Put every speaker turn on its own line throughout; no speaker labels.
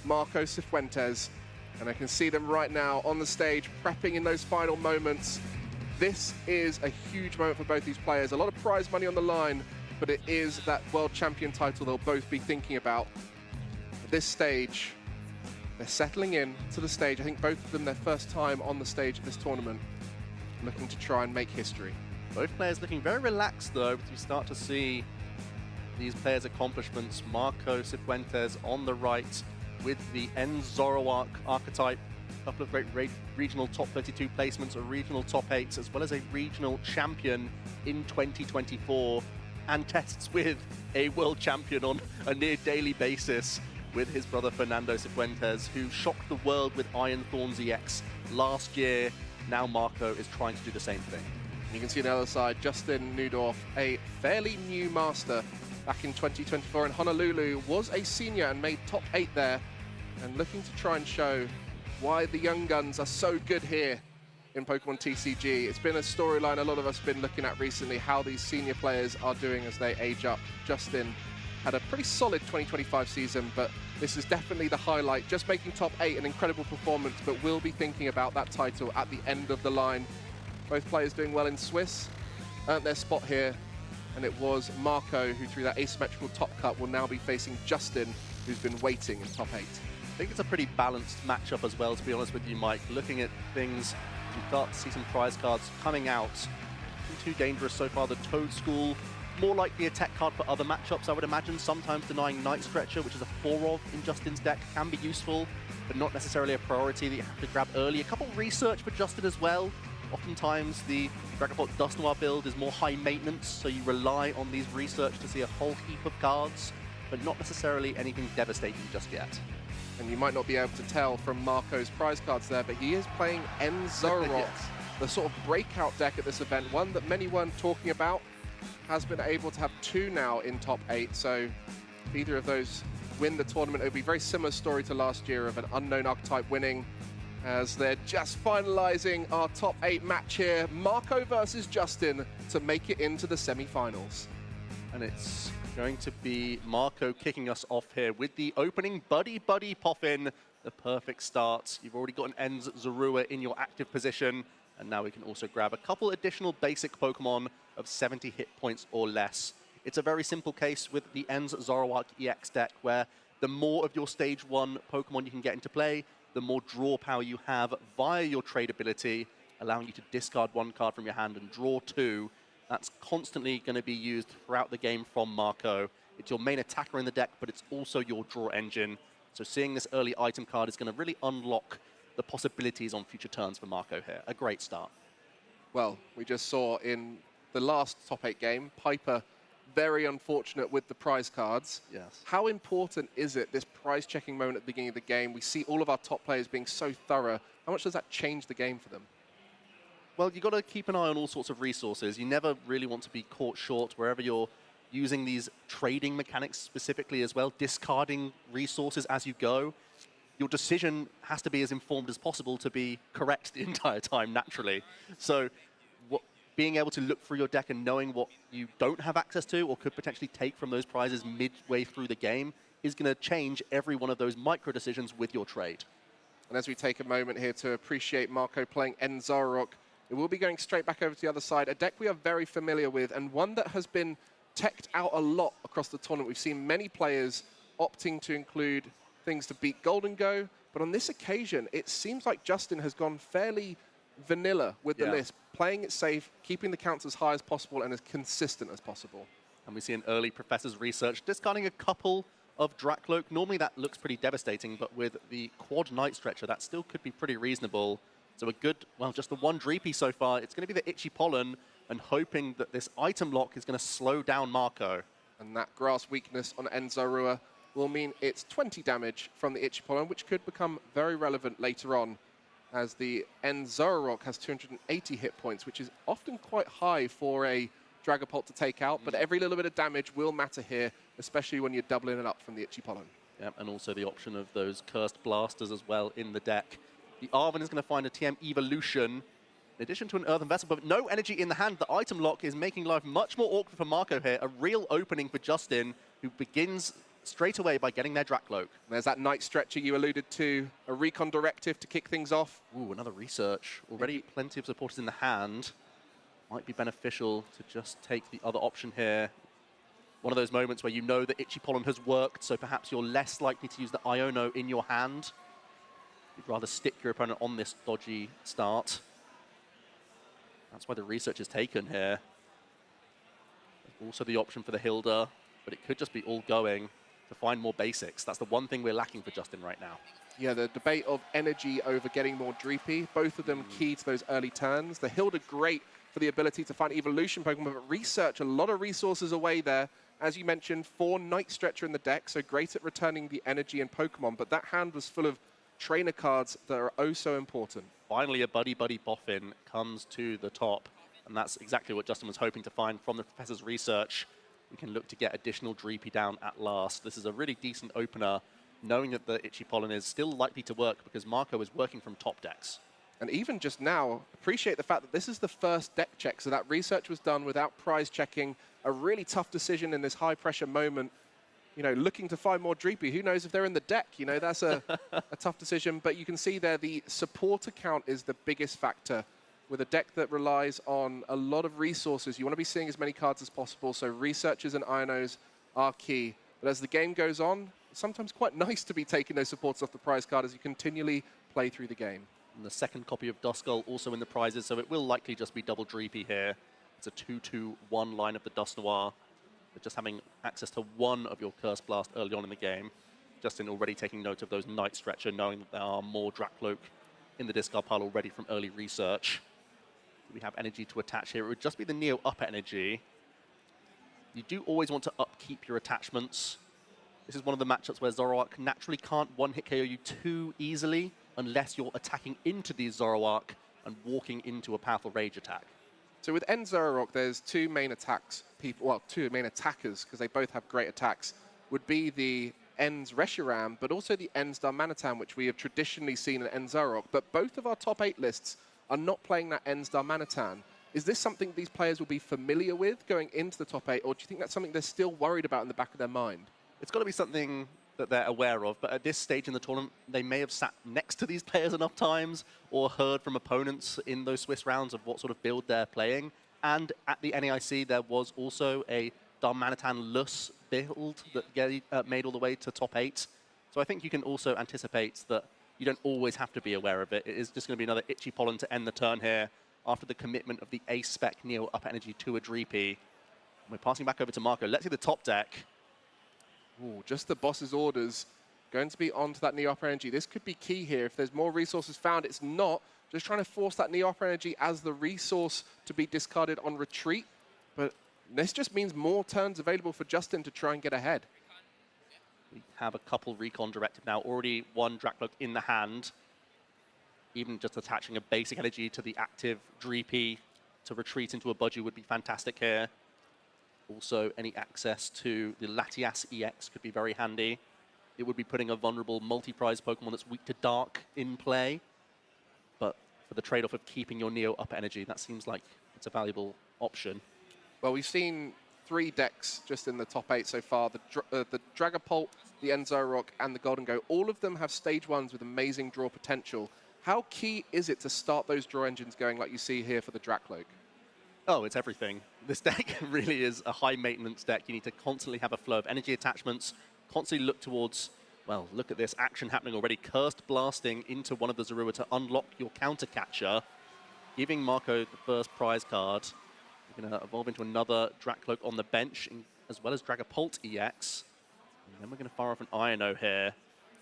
Marco Cifuentes. And I can see them right now on the stage, prepping in those final moments. This is a huge moment for both these players. A lot of prize money on the line, but it is that world champion title they'll both be thinking about. At this stage, they're settling in to the stage. I think both of them, their first time on the stage at this tournament, looking to try and make history.
Both players looking very relaxed, though, as you start to see these players' accomplishments. Marco Cifuentes on the right with the Zoroark archetype. A couple of great regional top 32 placements, a regional top 8, as well as a regional champion in 2024, and tests with a world champion on a near daily basis with his brother Fernando Cifuentes, who shocked the world with Iron Thorns EX last year. Now Marco is trying to do the same thing.
You can see on the other side, Justin Newdorf, a fairly new master back in 2024 in Honolulu, was a senior and made top 8 there, and looking to try and show why the young guns are so good here in Pokemon TCG. It's been a storyline a lot of us have been looking at recently, how these senior players are doing as they age up. Justin had a pretty solid 2025 season, but this is definitely the highlight. Just making top 8, an incredible performance, but we'll be thinking about that title at the end of the line. Both players doing well in Swiss, earned their spot here, and it was Marco who, through that asymmetrical top cut, will now be facing Justin, who's been waiting in top 8.
I think it's a pretty balanced matchup as well, to be honest with you, Mike. Looking at things, you start to see some prize cards coming out. Not too dangerous so far. The Toad School, more likely a tech card for other matchups, I would imagine. Sometimes denying Night Stretcher, which is a 4-of in Justin's deck, can be useful, but not necessarily a priority that you have to grab early. A couple research for Justin as well. Oftentimes the Dragapult Dust Noir build is more high maintenance, so you rely on these research to see a whole heap of cards, but not necessarily anything devastating just yet.
And you might not be able to tell from Marco's prize cards there, but he is playing Zoroark,
Yes.
the sort of breakout deck at this event, one that many weren't talking about. Has been able to have 2 now in top 8, so if either of those win the tournament, it would be a very similar story to last year of an unknown archetype winning, as they're just finalizing our top 8 match here. Marco versus Justin to make it into the semi-finals.
And it's going to be Marco kicking us off here with the opening Buddy Poffin, the perfect start. You've already got an Zorua in your active position, and now we can also grab a couple additional basic Pokemon of 70 hit points or less. It's a very simple case with the Zoroark EX deck, where the more of your stage 1 Pokemon you can get into play, the more draw power you have via your trade ability, allowing you to discard 1 card from your hand and draw 2. That's constantly going to be used throughout the game from Marco. It's your main attacker in the deck, but it's also your draw engine. So seeing this early item card is going to really unlock the possibilities on future turns for Marco here. A great start.
Well, we just saw in the last top 8 game, Piper very unfortunate with the prize cards.
Yes.
How important is it, this prize checking moment at the beginning of the game? We see all of our top players being so thorough. How much does that change the game for them?
Well, you've got to keep an eye on all sorts of resources. You never really want to be caught short wherever you're using these trading mechanics specifically as well, discarding resources as you go. Your decision has to be as informed as possible to be correct the entire time, naturally. So being able to look through your deck and knowing what you don't have access to or could potentially take from those prizes midway through the game is going to change every one of those micro decisions with your trade.
And as we take a moment here to appreciate Marco playing Zoroark, it will be going straight back over to the other side, a deck we are very familiar with and one that has been teched out a lot across the tournament. We've seen many players opting to include things to beat Golden Go, but on this occasion, it seems like Justin has gone fairly vanilla with the list, playing it safe, keeping the counts as high as possible and as consistent as possible.
And we see an early Professor's Research, discarding a couple of Dracloak. Normally that looks pretty devastating, but with the quad Night Stretcher, that still could be pretty reasonable. So a good, well, just the 1 Dreepy so far. It's going to be the Itchy Pollen, and hoping that this item lock is going to slow down Marco.
And that Grass Weakness on Zorua will mean it's 20 damage from the Itchy Pollen, which could become very relevant later on, as the Zoroark has 280 hit points, which is often quite high for a Dragapult to take out, but every little bit of damage will matter here, especially when you're doubling it up from the Itchy Pollen.
Yep, and also the option of those Cursed Blasters as well in the deck. The Arven is going to find a TM Evolution, in addition to an Earthen Vessel, but no energy in the hand. The item lock is making life much more awkward for Marco here. A real opening for Justin, who begins straight away by getting their Drakloak.
There's that Night Stretcher you alluded to, a recon directive to kick things off.
Ooh, another research. Already plenty of supporters in the hand. Might be beneficial to just take the other option here. One of those moments where you know that Itchy Pollen has worked, so perhaps you're less likely to use the Iono in your hand. You'd rather stick your opponent on this dodgy start. That's why the research is taken here. There's also the option for the Hilda, but it could just be all going to find more basics. That's the one thing we're lacking for Justin right now.
Yeah, the debate of energy over getting more Dreepy, both of them key to those early turns. The Hilda, great for the ability to find evolution Pokemon, but research, a lot of resources away there. As you mentioned, 4 Night Stretcher in the deck, so great at returning the energy in Pokemon, but that hand was full of trainer cards that are oh so important.
Finally, a Buddy Buddy Boffin comes to the top, and that's exactly what Justin was hoping to find from the Professor's research. We can look to get additional Dreepy down at last. This is a really decent opener, knowing that the Itchy Pollen is still likely to work because Marco is working from top decks.
And even just now, appreciate the fact that this is the first deck check, so that research was done without prize checking. A really tough decision in this high-pressure moment. You know, looking to find more Dreepy. Who knows if they're in the deck? You know, that's a tough decision. But you can see there the supporter count is the biggest factor. With a deck that relies on a lot of resources, you want to be seeing as many cards as possible, so researchers and Ionos are key. But as the game goes on, it's sometimes quite nice to be taking those supports off the prize card as you continually play through the game.
And the second copy of Duskull also in the prizes, so it will likely just be double Dreepy here. It's a 2-2-1 line of the Dusknoir. But just having access to one of your Curse Blast early on in the game. Justin already taking note of those Night Stretcher, knowing that there are more Drakloak in the discard pile already from early research. We have energy to attach here. It would just be the Neo Up energy. You do always want to upkeep your attachments. This is one of the matchups where Zoroark naturally can't one-hit KO you too easily unless you're attacking into the Zoroark and walking into a powerful Rage attack.
So with End Zoroark, there's two main attackers, because they both have great attacks, would be the End's Reshiram, but also the End's Darmanitan, which we have traditionally seen in End Zoroark. But both of our top 8 lists are not playing that End's Darmanitan. Is this something these players will be familiar with going into the top 8, or do you think that's something they're still worried about in the back of their mind?
It's got to be something that they're aware of, but at this stage in the tournament, they may have sat next to these players enough times or heard from opponents in those Swiss rounds of what sort of build they're playing. And at the NAIC, there was also a Darmanitan-less build that made all the way to top 8. So I think you can also anticipate that you don't always have to be aware of it. It is just going to be another Itchy Pollen to end the turn here after the commitment of the A-Spec Neo Up Energy to a Dreepy. We're passing back over to Marco. Let's see the top deck.
Ooh, just the boss's orders going to be onto that Neo Upper Energy. This could be key here. If there's more resources found, it's not. Just trying to force that Neo Upper Energy as the resource to be discarded on retreat. But this just means more turns available for Justin to try and get ahead.
We have a couple recon directive now. Already one Drakloak in the hand. Even just attaching a basic energy to the active Dreepy to retreat into a Budgie would be fantastic here. Also, any access to the Latias EX could be very handy. It would be putting a vulnerable multi-prize Pokemon that's weak to Dark in play. But for the trade-off of keeping your Neo Up energy, that seems like it's a valuable option.
Well, we've seen 3 decks just in the top 8 so far. The Dragapult, the End Zoroark, and the Golden Go. All of them have stage 1s with amazing draw potential. How key is it to start those draw engines going like you see here for the Drakloak?
Oh, it's everything. This deck really is a high-maintenance deck. You need to constantly have a flow of energy attachments, constantly look towards, well, look at this action happening already. Cursed Blasting into one of the Zorua to unlock your counter catcher, giving Marco the first prize card. You're going to evolve into another Drakloak on the bench, as well as Dragapult EX. And then we're going to fire off an Iono here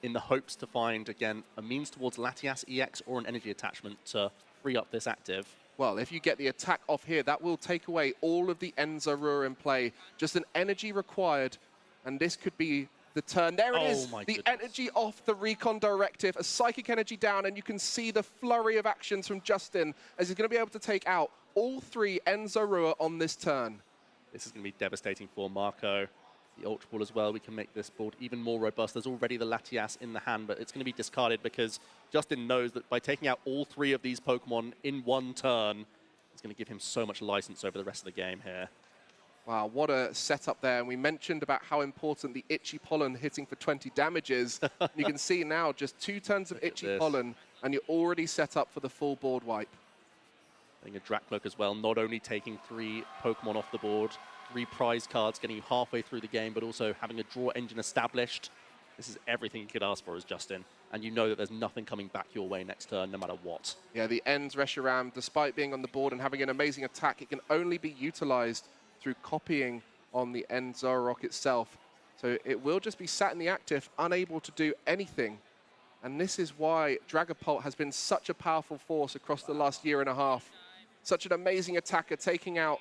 in the hopes to find, again, a means towards Latias EX or an energy attachment to free up this active.
Well, if you get the attack off here, that will take away all of the End Zorua in play. Just an energy required, and this could be the turn. There it is, the energy off the recon directive, a psychic energy down, and you can see the flurry of actions from Justin as he's going to be able to take out all 3 End Zorua on this turn.
This is going to be devastating for Marco. The Ultra Ball as well, we can make this board even more robust. There's already the Latias in the hand, but it's going to be discarded because Justin knows that by taking out all 3 of these Pokemon in one turn, it's going to give him so much license over the rest of the game here.
Wow, what a setup there. And we mentioned about how important the Itchy Pollen hitting for 20 damage is. You can see now just 2 turns of Itchy Pollen, and you're already set up for the full board wipe.
Getting a Dracloak as well, not only taking 3 Pokemon off the board, 3 prize cards, getting you halfway through the game, but also having a draw engine established. This is everything you could ask for as Justin. And you know that there's nothing coming back your way next turn, no matter what.
Yeah, the Ends Reshiram, despite being on the board and having an amazing attack, it can only be utilized through copying on the End Zoroark itself. So it will just be sat in the active, unable to do anything. And this is why Dragapult has been such a powerful force across the last year and a half. Such an amazing attacker, taking out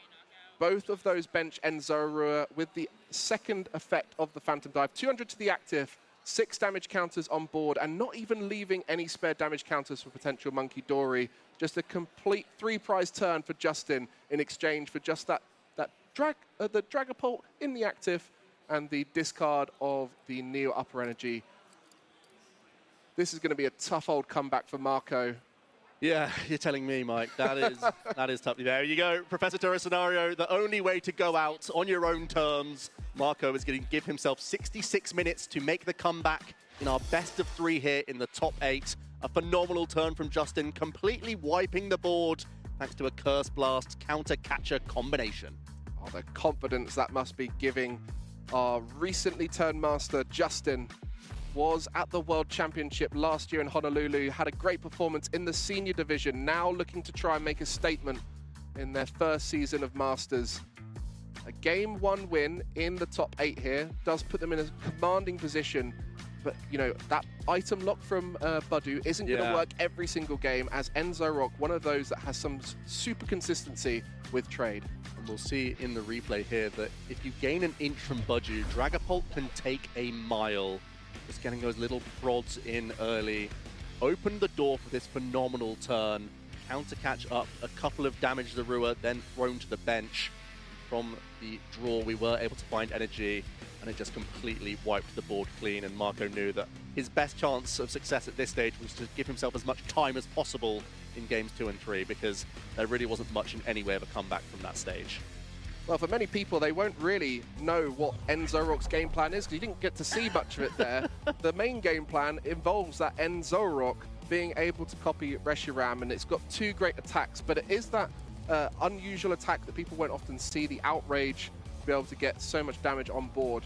both of those bench End Zoroark with the second effect of the Phantom Dive. 200 to the active, 6 damage counters on board, and not even leaving any spare damage counters for potential Monkey Dory. Just a complete 3 prize turn for Justin in exchange for just the Dragapult in the active and the discard of the Neo Upper Energy. This is going to be a tough old comeback for Marco.
Yeah, you're telling me, Mike. That is tough. There you go. Professor Tura scenario, the only way to go out on your own terms. Marco is going to give himself 66 minutes to make the comeback in our best of 3 here in the top 8. A phenomenal turn from Justin, completely wiping the board thanks to a Curse Blast counter-catcher combination.
Oh, the confidence that must be giving our recently turned master, Justin. Was at the World Championship last year in Honolulu, had a great performance in the senior division, now looking to try and make a statement in their first season of Masters. A Game 1 win in the top 8 here does put them in a commanding position, but you know, that item lock from Budu isn't going to work every single game, as End Zoroark, one of those that has some super consistency with trade.
And we'll see in the replay here that if you gain an inch from Budu, Dragapult can take a mile. Just getting those little prods in early. Opened the door for this phenomenal turn. Counter catch up, a couple of damage Zorua, then thrown to the bench. From the draw, we were able to find energy, and it just completely wiped the board clean. And Marco knew that his best chance of success at this stage was to give himself as much time as possible in games 2 and 3, because there really wasn't much in any way of a comeback from that stage.
Well, for many people, they won't really know what End Zoroark's game plan is, because you didn't get to see much of it there. The main game plan involves that End Zoroark being able to copy Reshiram, and it's got 2 great attacks, but it is that unusual attack that people won't often see, the Outrage, to be able to get so much damage on board.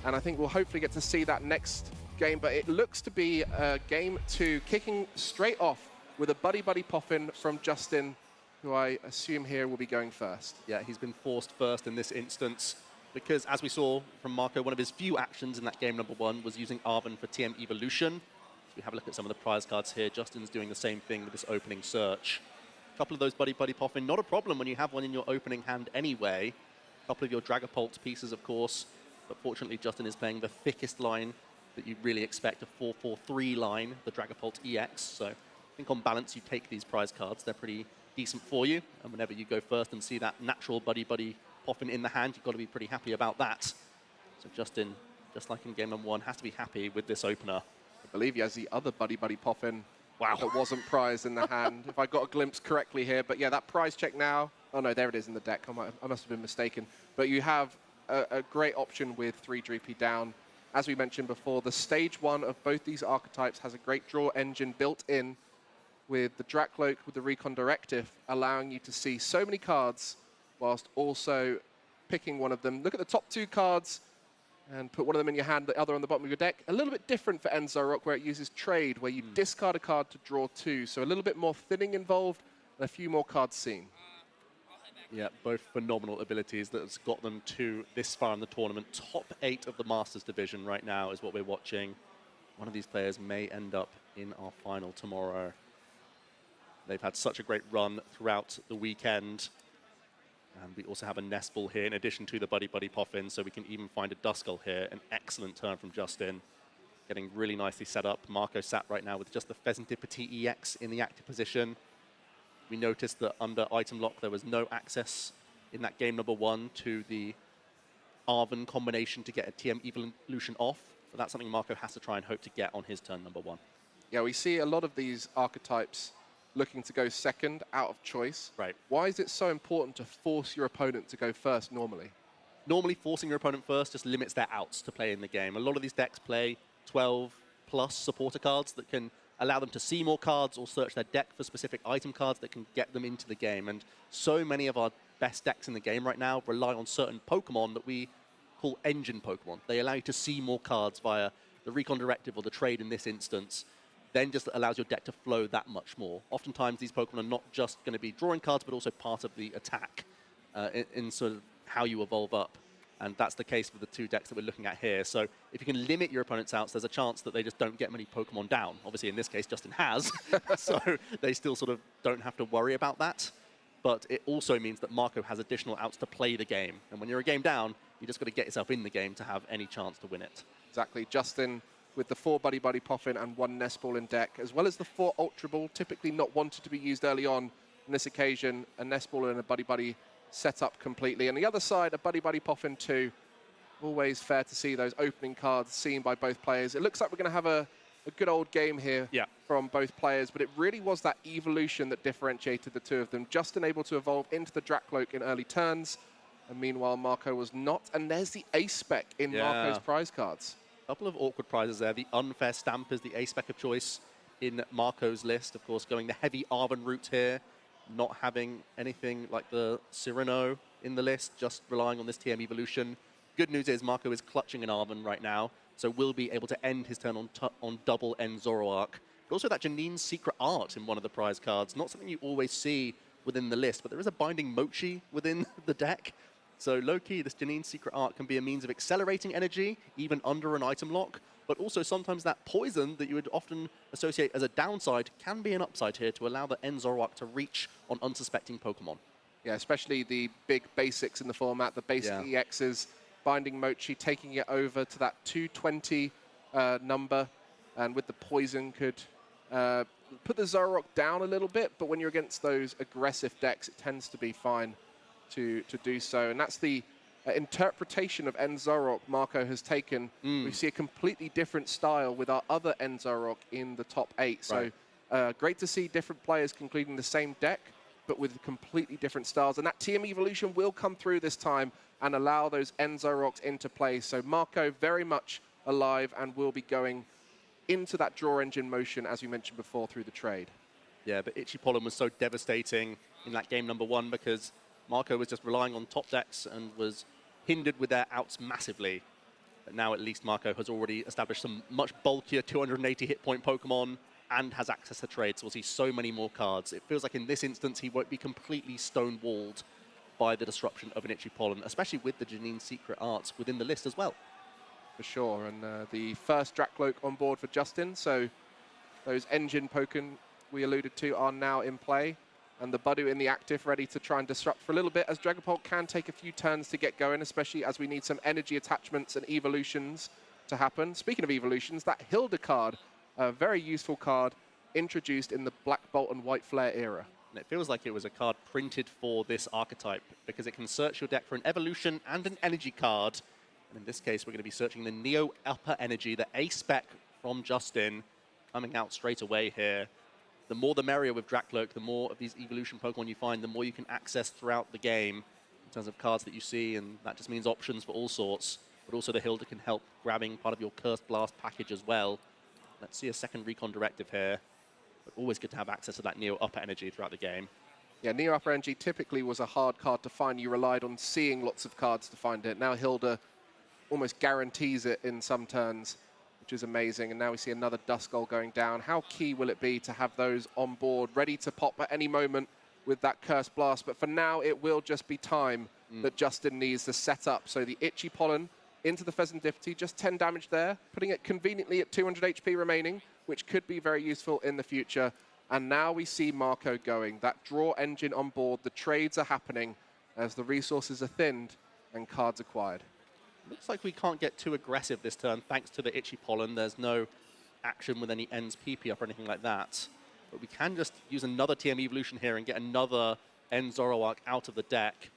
And I think we'll hopefully get to see that next game, but it looks to be game 2, kicking straight off with a Buddy Buddy Poffin from Justin, who I assume here will be going first.
Yeah, he's been forced first in this instance because, as we saw from Marco, one of his few actions in that game number 1 was using Arven for TM Evolution. So we have a look at some of the prize cards here. Justin's doing the same thing with this opening search. A couple of those Buddy Buddy Poffin, not a problem when you have one in your opening hand anyway. A couple of your Dragapult pieces, of course, but fortunately Justin is playing the thickest line that you really expect, a 4-4-3 line, the Dragapult EX. So I think on balance you take these prize cards. They're pretty decent for you, and whenever you go first and see that natural Buddy Buddy Poffin in the hand, you've got to be pretty happy about that. So Justin, just like in game number 1, has to be happy with this opener.
I believe he has the other Buddy Buddy Poffin that wasn't prized in the hand, if I got a glimpse correctly here. But yeah, that prize check now. Oh no, there it is in the deck. I must have been mistaken. But you have a great option with 3 Dreepy down. As we mentioned before, the stage 1 of both these archetypes has a great draw engine built in, with the Dracloak with the Recon Directive, allowing you to see so many cards whilst also picking one of them. Look at the top 2 cards and put one of them in your hand, the other on the bottom of your deck. A little bit different for End Zoroark, where it uses trade, where you discard a card to draw 2. So a little bit more thinning involved and a few more cards seen.
Yeah, both phenomenal abilities that has got them to this far in the tournament. Top 8 of the Masters division right now is what we're watching. One of these players may end up in our final tomorrow. They've had such a great run throughout the weekend. And we also have a Nest Ball here in addition to the Buddy Buddy Poffin, so we can even find a Duskull here. An excellent turn from Justin. Getting really nicely set up. Marco sat right now with just the Pheasantipity EX in the active position. We noticed that under item lock there was no access in that game number 1 to the Arven combination to get a TM Evolution off. But that's something Marco has to try and hope to get on his turn number 1.
Yeah, we see a lot of these archetypes looking to go second out of choice.
Right.
Why is it so important to force your opponent to go first normally?
normally forcing your opponent first just limits their outs to play in the game. A lot of these decks play 12+ supporter cards that can allow them to see more cards or search their deck for specific item cards that can get them into the game. And so many of our best decks in the game right now rely on certain Pokemon that we call engine Pokemon. They allow you to see more cards via the Recon Directive or the trade in this instance, then just allows your deck to flow that much more. Oftentimes these Pokemon are not just going to be drawing cards, but also part of the attack in sort of how you evolve up. And that's the case for the two decks that we're looking at here. So if you can limit your opponent's outs, there's a chance that they just don't get many Pokemon down. Obviously, in this case, Justin has. So they still sort of don't have to worry about that. But it also means that Marco has additional outs to play the game. And when you're a game down, you just got to get yourself in the game to have any chance to win it.
Exactly. Justin with the 4 Buddy Buddy Poffin and 1 Nest Ball in deck, as well as the 4 Ultra Ball, typically not wanted to be used early on this occasion. A Nest Ball and a Buddy Buddy set up completely. On the other side, a Buddy Buddy Poffin 2. Always fair to see those opening cards seen by both players. It looks like we're going to have a good old game here from both players, but it really was that evolution that differentiated the two of them. Justin able to evolve into the Drakloak in early turns, and meanwhile Marco was not. And there's the Ace Spec in Marco's prize cards.
A couple of awkward prizes there. The Unfair Stamp is the Ace Spec of choice in Marco's list. Of course, going the heavy Arven route here, not having anything like the Cyrano in the list, just relying on this TM evolution. Good news is Marco is clutching an Arven right now, so will be able to end his turn on double end Zoroark. But also that Janine's Secret Art in one of the prize cards. Not something you always see within the list, but there is a Binding Mochi within the deck. So low-key, this Janine's Secret Art can be a means of accelerating energy, even under an item lock, but also sometimes that poison that you would often associate as a downside can be an upside here to allow the end Zoroark to reach on unsuspecting Pokemon.
Yeah, especially the big basics in the format, the basic EXs, Binding Mochi, taking it over to that 220 number, and with the poison could put the Zoroark down a little bit, but when you're against those aggressive decks, it tends to be fine to do so. And that's the interpretation of End Zoroark Marco has taken. We see a completely different style with our other End Zoroark in the top 8. So great to see different players concluding the same deck, but with completely different styles. And that TM evolution will come through this time and allow those End Zoroarks into play. So Marco very much alive and will be going into that draw engine motion, as we mentioned before, through the trade.
Yeah, but Itchy Pollen was so devastating in that game number 1 because Marco was just relying on top decks and was hindered with their outs massively. But now at least Marco has already established some much bulkier 280 hit point Pokemon and has access to trade, so we'll see so many more cards. It feels like in this instance he won't be completely stonewalled by the disruption of an Itchy Pollen, especially with the Janine's Secret Arts within the list as well.
For sure, and the first Drakloak on board for Justin, so those engine Pokemon we alluded to are now in play, and the Budu in the active ready to try and disrupt for a little bit, as Dragapult can take a few turns to get going, especially as we need some energy attachments and evolutions to happen. Speaking of evolutions, that Hilda card, a very useful card, introduced in the Black Bolt and White Flare era.
And it feels like it was a card printed for this archetype because it can search your deck for an evolution and an energy card. And in this case, we're going to be searching the Neo Upper Energy, the Ace Spec from Justin, coming out straight away here. The more the merrier with Drakloak, the more of these evolution Pokemon you find, the more you can access throughout the game in terms of cards that you see, and that just means options for all sorts. But also the Hilda can help grabbing part of your Cursed Blast package as well. Let's see a second Recon Directive here. But always good to have access to that Neo Upper Energy throughout the game.
Yeah, Neo Upper Energy typically was a hard card to find. You relied on seeing lots of cards to find it. Now Hilda almost guarantees it in some turns, which is amazing. And now we see another Duskull going down. How key will it be to have those on board, ready to pop at any moment with that Cursed Blast? But for now, it will just be time that Justin needs to set up. So the Itchy Pollen into the Pheasantipity, just 10 damage there, putting it conveniently at 200 HP remaining, which could be very useful in the future. And now we see Marco going. That draw engine on board, the trades are happening as the resources are thinned and cards acquired.
Looks like we can't get too aggressive this turn thanks to the Itchy Pollen. There's no action with any ends PP up or anything like that. But we can just use another TM evolution here and get another end Zoroark out of the deck.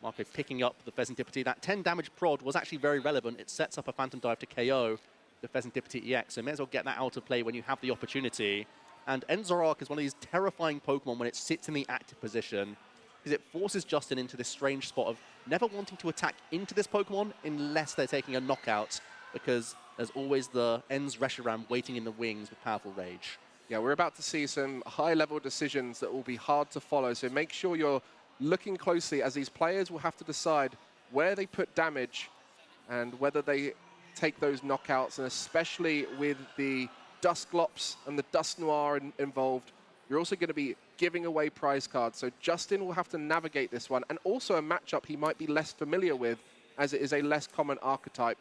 Marco picking up the Pheasantipity. That 10 damage prod was actually very relevant. It sets up a Phantom Dive to KO the Pheasantipity EX, so may as well get that out of play when you have the opportunity. And End Zoroark is one of these terrifying Pokemon when it sits in the active position. because it forces Justin into this strange spot of never wanting to attack into this Pokemon unless they're taking a knockout, because there's always the Ends Reshiram waiting in the wings with powerful Rage.
Yeah, we're about to see some high-level decisions that will be hard to follow, so make sure you're looking closely, as these players will have to decide where they put damage and whether they take those knockouts, and especially with the Dusclops and the Dusknoir involved, you're also going to be giving away prize cards. So Justin will have to navigate this one, and also a matchup he might be less familiar with, as it is a less common archetype.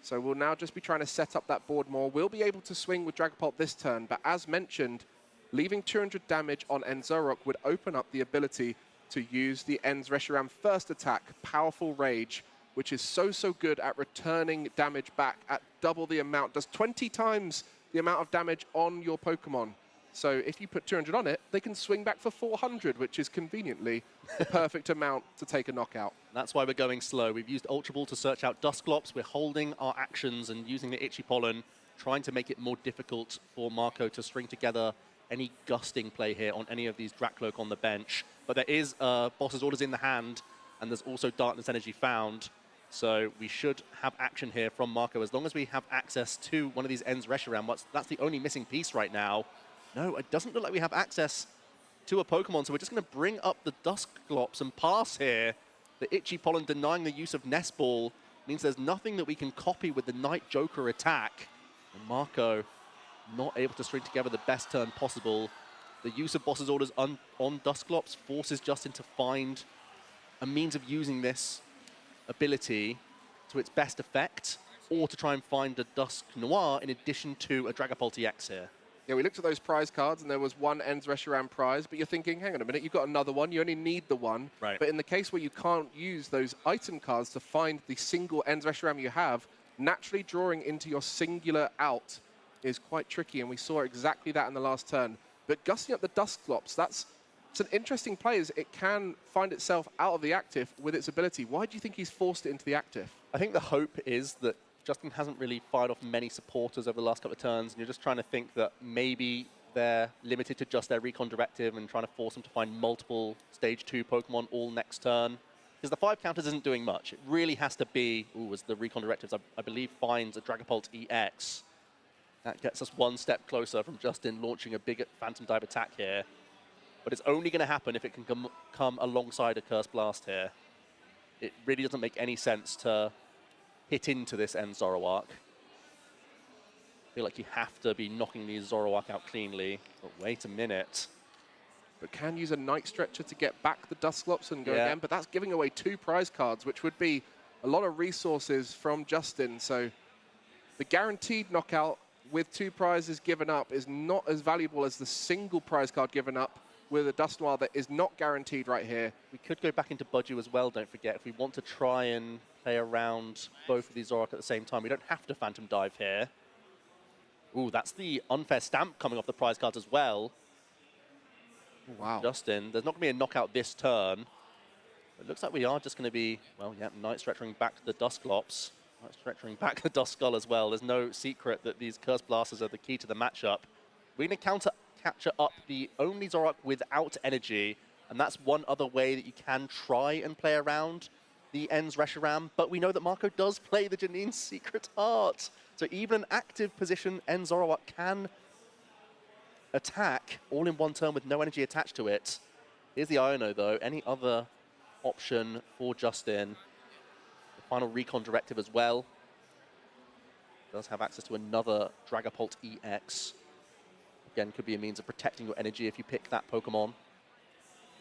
So we'll now just be trying to set up that board more. We'll be able to swing with Dragapult this turn, but as mentioned, leaving 200 damage on Enzorok would open up the ability to use the Ends Reshiram first attack, Powerful Rage, which is so good at returning damage back at double the amount. Does 20 times the amount of damage on your Pokemon. So if you put 200 on it, they can swing back for 400, which is conveniently the perfect amount to take a knockout.
That's why we're going slow. We've used Ultra Ball to search out Dusclops. We're holding our actions and using the Itchy Pollen, trying to make it more difficult for Marco to string together any gusting play here on any of these Dracloak on the bench. But there is Boss's Orders in the hand, and there's also Darkness Energy found. So we should have action here from Marco, as long as we have access to one of these Ends Reshiram. That's the only missing piece right now. No, it doesn't look like we have access to a Pokemon, so we're just going to bring up the Dusclops and pass here. The Itchy Pollen denying the use of Nest Ball means there's nothing that we can copy with the Night Joker attack. And Marco not able to string together the best turn possible. The use of Boss's Orders on Dusclops forces Justin to find a means of using this ability to its best effect, or to try and find a Dusknoir in addition to a Dragapult EX here.
Yeah, we looked at those prize cards, and there was one Ends Reshiram prize, but you're thinking, hang on a minute, you've got another one, you only need the one.
Right.
But in the case where you can't use those item cards to find the single Ends Reshiram you have, naturally drawing into your singular out is quite tricky, and we saw exactly that in the last turn. But gusting up the Dusclops, it's an interesting play, as it can find itself out of the active with its ability. Why do you think he's forced it into the active?
I think the hope is that Justin hasn't really fired off many supporters over the last couple of turns, and you're just trying to think that maybe they're limited to just their Recon Directive and trying to force them to find multiple Stage 2 Pokemon all next turn. Because the 5 counters isn't doing much. It really has to be, as the Recon Directives, I believe, finds a Dragapult EX. That gets us one step closer from Justin launching a big Phantom Dive attack here. But it's only going to happen if it can come alongside a Curse Blast here. It really doesn't make any sense to hit into this end Zoroark. I feel like you have to be knocking these Zoroark out cleanly. But wait a minute.
But can use a Night Stretcher to get back the Dusclops and go again. But that's giving away 2 prize cards, which would be a lot of resources from Justin. So the guaranteed knockout with 2 prizes given up is not as valuable as the single prize card given up with a Dusknoir that is not guaranteed right here.
We could go back into Budgie as well, don't forget. If we want to try and play around both of these Zoroark at the same time, we don't have to Phantom Dive here. Ooh, that's the unfair stamp coming off the prize cards as well.
Wow.
Justin, there's not going to be a knockout this turn. It looks like we are just going to be, well, yeah, Night Stretchering back the Dusclops. Night Stretchering back the Duskull as well. There's no secret that these Curse Blasters are the key to the matchup. We're going to capture up the only Zoroark without energy, and that's one other way that you can try and play around the Ends Reshiram, but we know that Marco does play the Janine's Secret Art. So even an active position Ends Zoroark can attack all in one turn with no energy attached to it. Here's the Iono though. Any other option for Justin? The final Recon Directive as well. Does have access to another Dragapult EX. Again, could be a means of protecting your energy if you pick that Pokemon.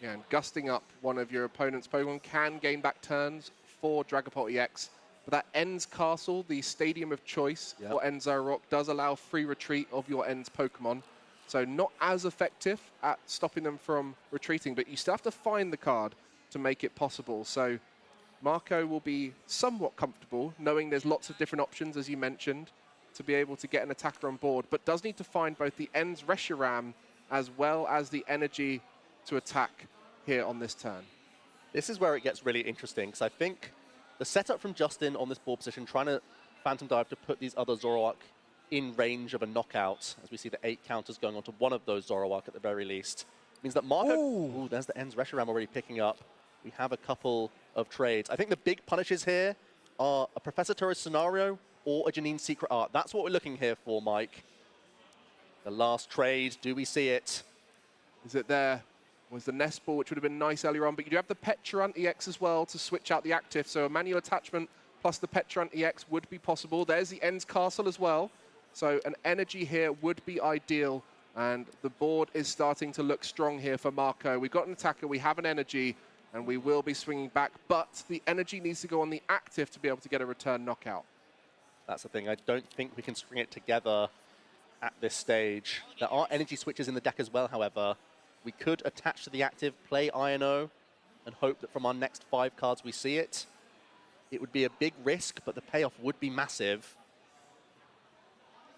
Yeah, and gusting up one of your opponent's Pokemon can gain back turns for Dragapult EX. But that Ends Castle, the stadium of choice for Ends Zoroark, does allow free retreat of your Ends Pokemon. So not as effective at stopping them from retreating, but you still have to find the card to make it possible. So Marco will be somewhat comfortable knowing there's lots of different options, as you mentioned, to be able to get an attacker on board, but does need to find both the Ends Reshiram as well as the energy to attack here on this turn.
This is where it gets really interesting, because I think the setup from Justin on this board position, trying to Phantom Dive to put these other Zoroark in range of a knockout, as we see the 8 counters going onto one of those Zoroark at the very least, Means that Marco... Ooh, there's the Ends Reshiram already picking up. We have a couple of trades. I think the big punishes here are a Professor Torres scenario or a Janine Secret Art. That's what we're looking here for, Mike. The last trade, do we see it?
Is it there? Was the Nest Ball, which would have been nice earlier on, but you do have the Petrant EX as well to switch out the active, so a manual attachment plus the Petrant EX would be possible. There's the Ends Castle as well, so an energy here would be ideal, and the board is starting to look strong here for Marco. We've got an attacker, we have an energy, and we will be swinging back, but the energy needs to go on the active to be able to get a return knockout.
That's the thing, I don't think we can string it together at this stage. There are energy switches in the deck as well, however. We could attach to the active, play INO, and hope that from our next 5 cards we see it. It would be a big risk, but the payoff would be massive.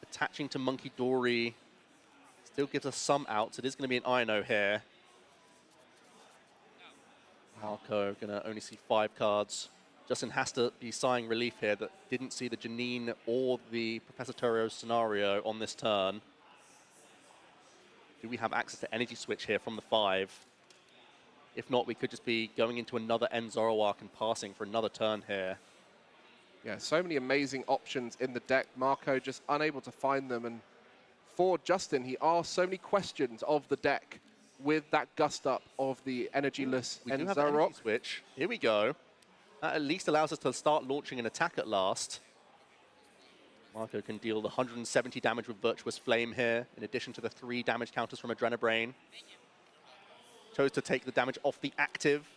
Attaching to Monkey Dory still gives us some outs. It is going to be an INO here. Marco going to only see 5 cards. Justin has to be sighing relief here that didn't see the Janine or the Professor Torres scenario on this turn. Do we have access to energy switch here from the 5? If not, we could just be going into another End Zoroark and passing for another turn here.
Yeah, so many amazing options in the deck. Marco just unable to find them. And for Justin, he asked so many questions of the deck with that gust up of the energyless End
We do have an
Zoroark.
energy switch. Here we go. That at least allows us to start launching an attack at last. Marco can deal the 170 damage with Virtuous Flame here, in addition to the 3 damage counters from Adrenabrain. Chose to take the damage off the active,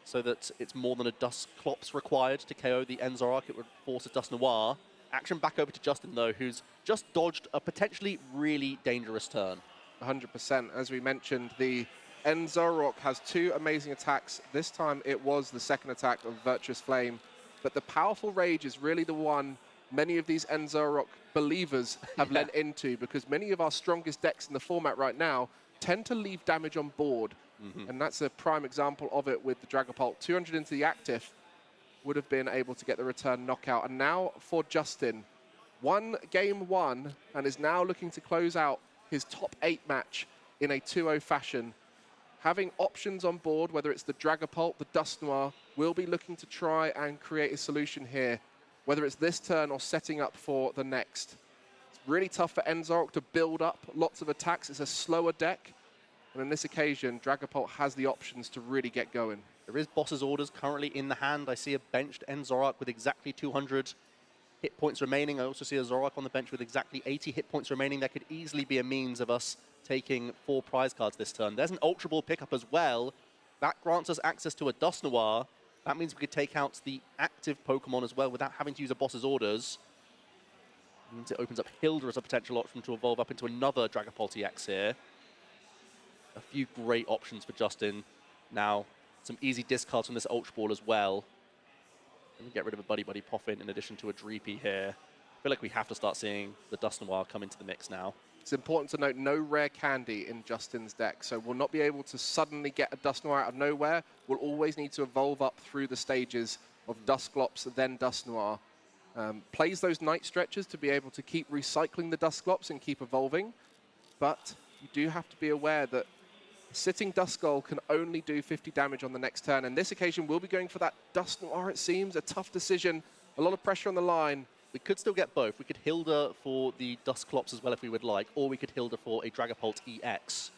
so that it's more than a Dusclops required to KO the End Zoroark. It would force a Dusknoir. Action back over to Justin, though, who's just dodged a potentially really dangerous turn.
100%. As we mentioned, the End Zoroark has 2 amazing attacks. This time it was the second attack of Virtuous Flame. But the Powerful Rage is really the one many of these End Zoroark believers have lent into, because many of our strongest decks in the format right now tend to leave damage on board. And that's a prime example of it with the Dragapult. 200 into the active would have been able to get the return knockout. And now for Justin, game 1, and is now looking to close out his top 8 match in a 2-0 fashion. Having options on board, whether it's the Dragapult, the Dusknoir, will be looking to try and create a solution here, whether it's this turn or setting up for the next. It's really tough for End Zoroark to build up lots of attacks. It's a slower deck. And on this occasion, Dragapult has the options to really get going.
There is Boss's Orders currently in the hand. I see a benched End Zoroark with exactly 200 hit points remaining. I also see a Zoroark on the bench with exactly 80 hit points remaining. That could easily be a means of us taking 4 prize cards this turn. There's an Ultra Ball pickup as well. That grants us access to a Dusknoir. That means we could take out the active Pokemon as well without having to use a Boss's Orders. It means it opens up Hilda as a potential option to evolve up into another Dragapult EX here. A few great options for Justin. Now, some easy discards from this Ultra Ball as well. Let me get rid of a Buddy Buddy Poffin in addition to a Dreepy here. I feel like we have to start seeing the Dusknoir come into the mix now.
It's important to note no rare candy in Justin's deck, so we'll not be able to suddenly get a Dusknoir out of nowhere. We'll always need to evolve up through the stages of Dusclops, then Dusknoir. Plays those night stretches to be able to keep recycling the Dusclops and keep evolving, but you do have to be aware that sitting Duskull can only do 50 damage on the next turn, and this occasion we'll be going for that Dusknoir, it seems. A tough decision, a lot of pressure on the line.
We could still get both. We could Hilda for the Dusclops as well if we would like, or we could Hilda for a Dragapult EX,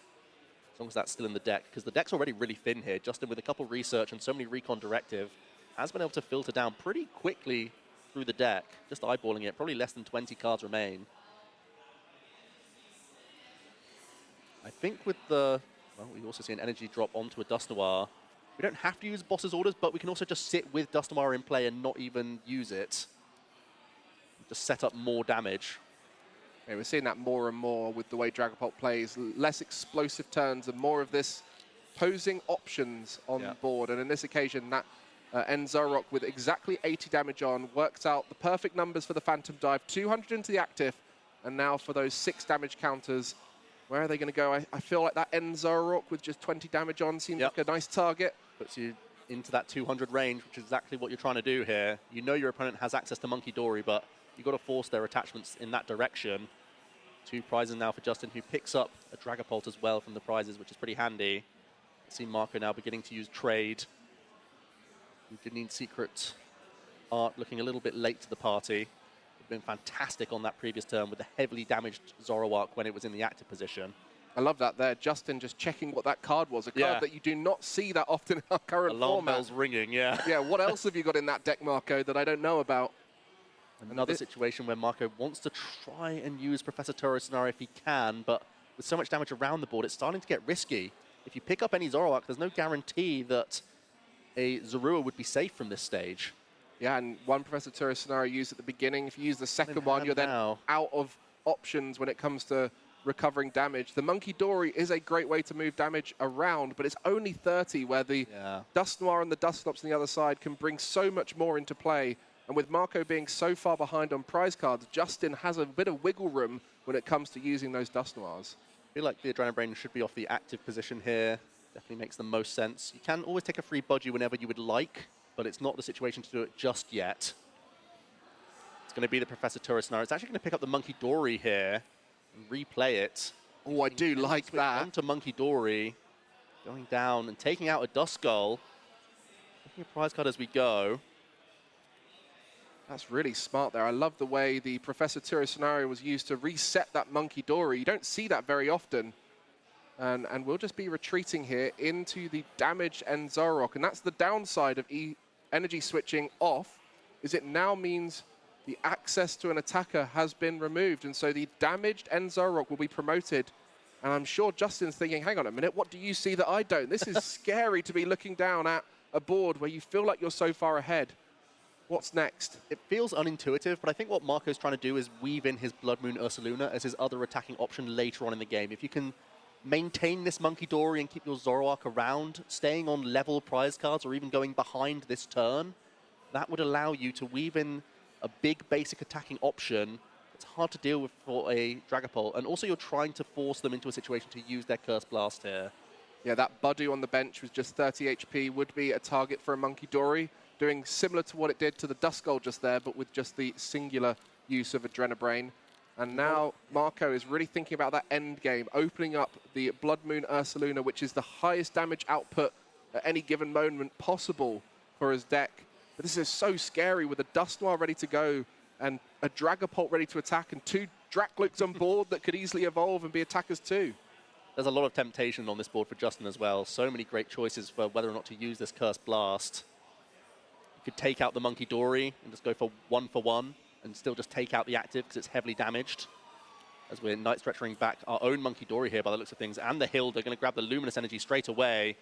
as long as that's still in the deck, because the deck's already really thin here. Justin, with a couple research and so many recon directive, has been able to filter down pretty quickly through the deck. Just eyeballing it, probably less than 20 cards remain. I think with the... Well, we also see an energy drop onto a Dusknoir. We don't have to use Boss's Orders, but we can also just sit with Dusknoir in play and not even use it. Just set up more damage.
Yeah, we're seeing that more and more with the way Dragapult plays. Less explosive turns and more of this posing options on the board. And in this occasion, that End Zoroark with exactly 80 damage on works out the perfect numbers for the Phantom Dive. 200 into the active, and now for those 6 damage counters. Where are they going to go? I feel like that End Zoroark with just 20 damage on seems like a nice target.
Puts you into that 200 range, which is exactly what you're trying to do here. You know your opponent has access to Monkey Dory, but you've got to force their attachments in that direction. 2 prizes now for Justin, who picks up a Dragapult as well from the prizes, which is pretty handy. See Marco now beginning to use trade. We did need secret art looking a little bit late to the party. Been fantastic on that previous turn with the heavily damaged Zoroark when it was in the active position.
I love that there. Justin just checking what that card was. A card that you do not see that often in our current
Alarm
format.
bells ringing, yeah.
Yeah, what else have you got in that deck, Marco, that I don't know about?
Another situation where Marco wants to try and use Professor Turo scenario if he can, but with so much damage around the board, it's starting to get risky. If you pick up any Zoroark, there's no guarantee that a Zorua would be safe from this stage.
Yeah, and one Professor Turo scenario used at the beginning. If you use the second one, you're then out of options when it comes to recovering damage. The Monkey Dory is a great way to move damage around, but it's only 30, where the Dust Noir and the Dusclops on the other side can bring so much more into play. And with Marco being so far behind on prize cards, Justin has a bit of wiggle room when it comes to using those Dust Noirs.
I feel like the Adrenabrain should be off the active position here. Definitely makes the most sense. You can always take a free Budgie whenever you would like, but it's not the situation to do it just yet. It's going to be the Professor Turo scenario. It's actually going to pick up the Monkey Dory here and replay it.
Oh, I do like that.
Onto Monkey Dory, going down and taking out a Duskull. Taking a prize card as we go.
That's really smart there. I love the way the Professor Turo scenario was used to reset that Monkey Dory. You don't see that very often. And we'll just be retreating here into the damaged end Zoroark. And that's the downside of energy switching off, is it now means the access to an attacker has been removed. And so the damaged end Zoroark will be promoted. And I'm sure Justin's thinking, hang on a minute, what do you see that I don't? This is scary to be looking down at a board where you feel like you're so far ahead. What's next?
It feels unintuitive, but I think what Marco's trying to do is weave in his Blood Moon Ursaluna as his other attacking option later on in the game. If you can maintain this Monkey Dory and keep your Zoroark around, staying on level prize cards or even going behind this turn, that would allow you to weave in a big basic attacking option. It's hard to deal with for a Dragapult, and also you're trying to force them into a situation to use their Curse Blast here.
Yeah, that Budu on the bench with just 30 HP would be a target for a Monkey Dory, doing similar to what it did to the Duskull just there, but with just the singular use of Adrenabrain. And now Marco is really thinking about that end game, opening up the Blood Moon Ursaluna, which is the highest damage output at any given moment possible for his deck. But this is so scary with a Dust Noir ready to go and a Dragapult ready to attack and 2 Draklooks on board that could easily evolve and be attackers too.
There's a lot of temptation on this board for Justin as well. So many great choices for whether or not to use this Curse Blast. You could take out the Monkey Dory and just go for 1 and still just take out the active because it's heavily damaged. As we're Night Stretching back our own Monkey Dory here by the looks of things, and the Hilda going to grab the Luminous Energy straight away.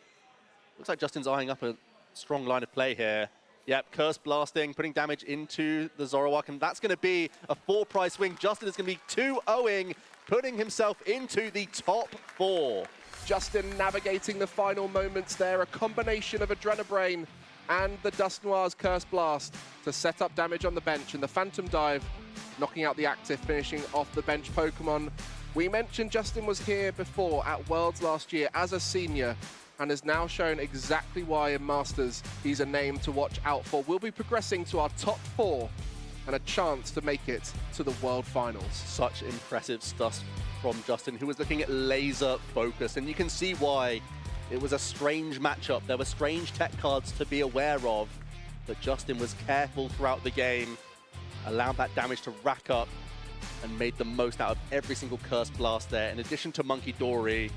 Looks like Justin's eyeing up a strong line of play here. Yep, Curse Blasting, putting damage into the Zoroark, and that's going to be a 4-prize swing. Justin is going to be 2-0ing, putting himself into the top 4.
Justin navigating the final moments there, a combination of Adrenabrain and the Dust Noir's Curse Blast to set up damage on the bench, and the Phantom Dive knocking out the active, finishing off the bench Pokemon. We mentioned Justin was here before at Worlds last year as a senior and has now shown exactly why in Masters he's a name to watch out for. We'll be progressing to our top 4 and a chance to make it to the World Finals.
Such impressive stuff from Justin, who was looking at laser focus, and you can see why. It was a strange matchup. There were strange tech cards to be aware of, but Justin was careful throughout the game, allowed that damage to rack up, and made the most out of every single Curse Blast there. In addition to Monkey Dory,